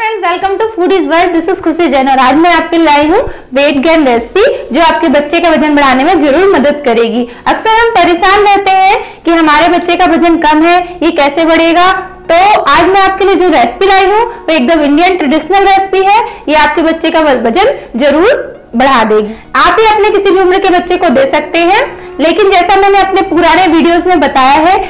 Friends, welcome to food is world. This is Khushi Jain और आज मैं आपके लिए लाई हूँ वेट गेन रेसिपी जो आपके बच्चे का वजन बढ़ाने में जरूर मदद करेगी। अक्सर हम परेशान रहते हैं कि हमारे बच्चे का वजन कम है, ये कैसे बढ़ेगा। तो आज मैं आपके लिए जो रेसिपी लाई हूँ वो एकदम इंडियन ट्रेडिशनल रेसिपी है। ये आपके बच्चे का वजन जरूर बढ़ा देगी। आप ही अपने किसी भी उम्र के बच्चे को दे सकते हैं, लेकिन जैसा मैंने अपने पुराने वीडियोस में बताया है,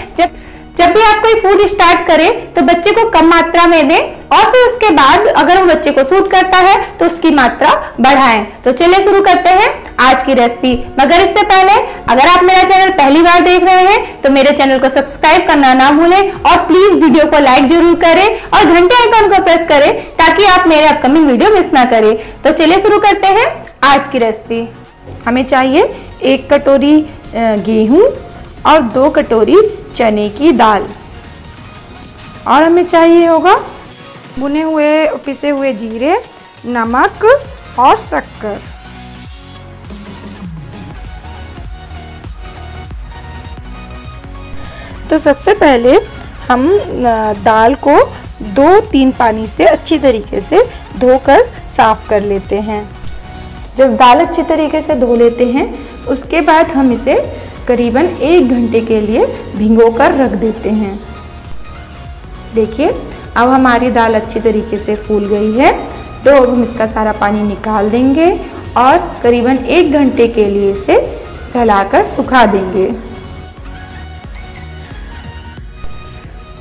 जब भी आप कोई फूड स्टार्ट करें तो बच्चे को कम मात्रा में दें और फिर उसके बाद अगर वो बच्चे को सूट करता है तो उसकी मात्रा बढ़ाएं। तो चलिए शुरू करते हैं आज की रेसिपी। मगर इससे पहले अगर आप मेरा चैनल पहली बार देख रहे हैं तो मेरे चैनल को सब्सक्राइब करना ना भूलें और प्लीज वीडियो को लाइक जरूर करें और घंटे आइकन को प्रेस करें ताकि आप मेरे अपकमिंग वीडियो मिस ना करें। तो चलिए शुरू करते हैं आज की रेसिपी। हमें चाहिए 1 कटोरी गेहूं और 2 कटोरी चने की दाल, और हमें चाहिए होगा भुने हुए पिसे हुए जीरे, नमक और शक्कर। तो सबसे पहले हम दाल को 2-3 पानी से अच्छी तरीके से धोकर साफ कर लेते हैं। जब दाल अच्छी तरीके से धो लेते हैं उसके बाद हम इसे करीबन 1 घंटे के लिए भिगोकर रख देते हैं। देखिए अब हमारी दाल अच्छी तरीके से फूल गई है, तो अब हम इसका सारा पानी निकाल देंगे और करीबन 1 घंटे के लिए इसे फैलाकर सुखा देंगे।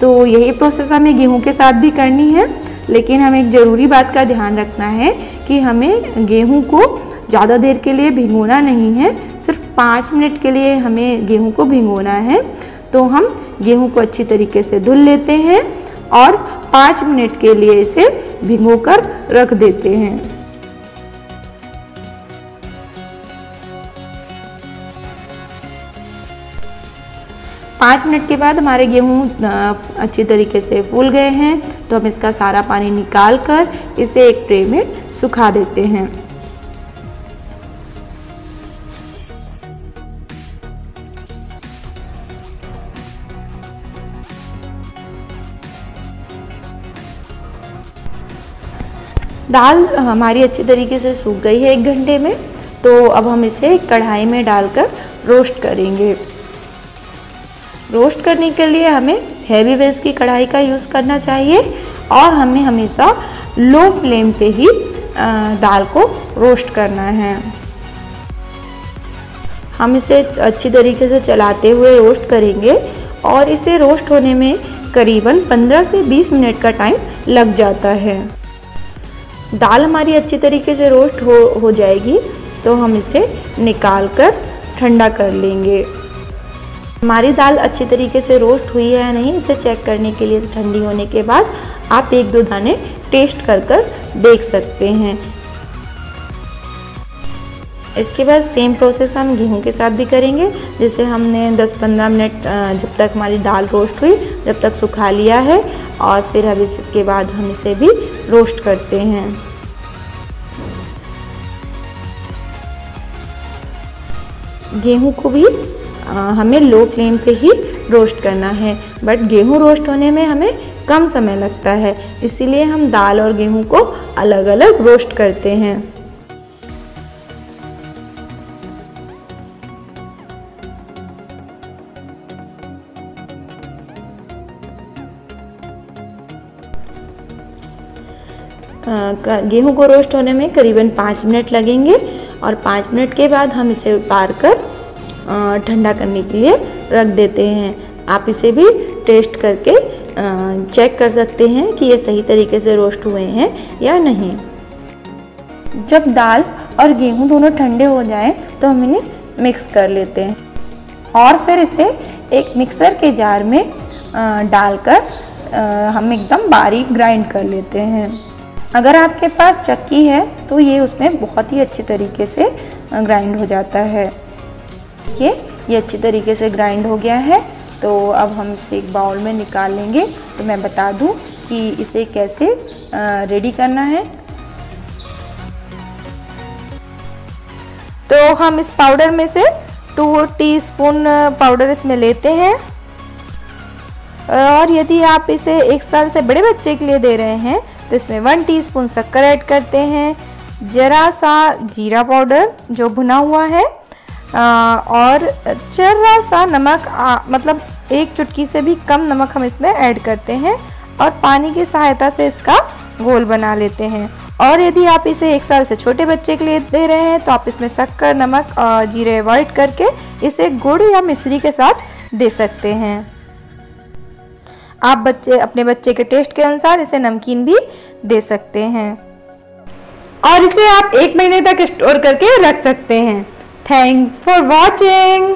तो यही प्रोसेस हमें गेहूं के साथ भी करनी है, लेकिन हमें एक ज़रूरी बात का ध्यान रखना है कि हमें गेहूं को ज़्यादा देर के लिए भिगोना नहीं है, सिर्फ 5 मिनट के लिए हमें गेहूं को भिगोना है। तो हम गेहूं को अच्छी तरीके से धुल लेते हैं और 5 मिनट के लिए इसे भिगोकर रख देते हैं। पाँच मिनट के बाद हमारे गेहूं अच्छी तरीके से फूल गए हैं, तो हम इसका सारा पानी निकाल कर इसे एक ट्रे में सुखा देते हैं। दाल हमारी अच्छी तरीके से सूख गई है 1 घंटे में, तो अब हम इसे कढ़ाई में डालकर रोस्ट करेंगे। रोस्ट करने के लिए हमें हैवी वेस की कढ़ाई का यूज़ करना चाहिए और हमें हमेशा लो फ्लेम पे ही दाल को रोस्ट करना है। हम इसे अच्छी तरीके से चलाते हुए रोस्ट करेंगे और इसे रोस्ट होने में करीबन 15 से 20 मिनट का टाइम लग जाता है। दाल हमारी अच्छी तरीके से रोस्ट हो जाएगी, तो हम इसे निकाल कर ठंडा कर लेंगे। हमारी दाल अच्छी तरीके से रोस्ट हुई है या नहीं, इसे चेक करने के लिए ठंडी होने के बाद आप 1-2 दाने टेस्ट कर देख सकते हैं। इसके बाद सेम प्रोसेस हम गेहूं के साथ भी करेंगे, जिसे हमने 10-15 मिनट जब तक हमारी दाल रोस्ट हुई जब तक सुखा लिया है, और फिर अब इसके बाद हम इसे भी रोस्ट करते हैं। गेहूं को भी हमें लो फ्लेम पे ही रोस्ट करना है, बट गेहूं रोस्ट होने में हमें कम समय लगता है, इसीलिए हम दाल और गेहूं को अलग अलग रोस्ट करते हैं। गेहूं को रोस्ट होने में करीबन 5 मिनट लगेंगे और 5 मिनट के बाद हम इसे उतार कर ठंडा करने के लिए रख देते हैं। आप इसे भी टेस्ट करके चेक कर सकते हैं कि ये सही तरीके से रोस्ट हुए हैं या नहीं। जब दाल और गेहूं दोनों ठंडे हो जाएं तो हम इन्हें मिक्स कर लेते हैं और फिर इसे एक मिक्सर के जार में डालकर हम एकदम बारीक ग्राइंड कर लेते हैं। अगर आपके पास चक्की है तो ये उसमें बहुत ही अच्छी तरीके से ग्राइंड हो जाता है। देखिए ये अच्छी तरीके से ग्राइंड हो गया है, तो अब हम इसे एक बाउल में निकाल लेंगे। तो मैं बता दूं कि इसे कैसे रेडी करना है। तो हम इस पाउडर में से 2 टीस्पून पाउडर इसमें लेते हैं और यदि आप इसे 1 साल से बड़े बच्चे के लिए दे रहे हैं तो इसमें 1 टीस्पून शक्कर ऐड करते हैं, ज़रा सा जीरा पाउडर जो भुना हुआ है, और जरा सा नमक, मतलब 1 चुटकी से भी कम नमक हम इसमें ऐड करते हैं और पानी की सहायता से इसका घोल बना लेते हैं। और यदि आप इसे 1 साल से छोटे बच्चे के लिए दे रहे हैं तो आप इसमें शक्कर, नमक और जीरे अवॉइड करके इसे गुड़ या मिश्री के साथ दे सकते हैं। आप अपने बच्चे के टेस्ट के अनुसार इसे नमकीन भी दे सकते हैं और इसे आप 1 महीने तक स्टोर करके रख सकते हैं। Thanks for watching.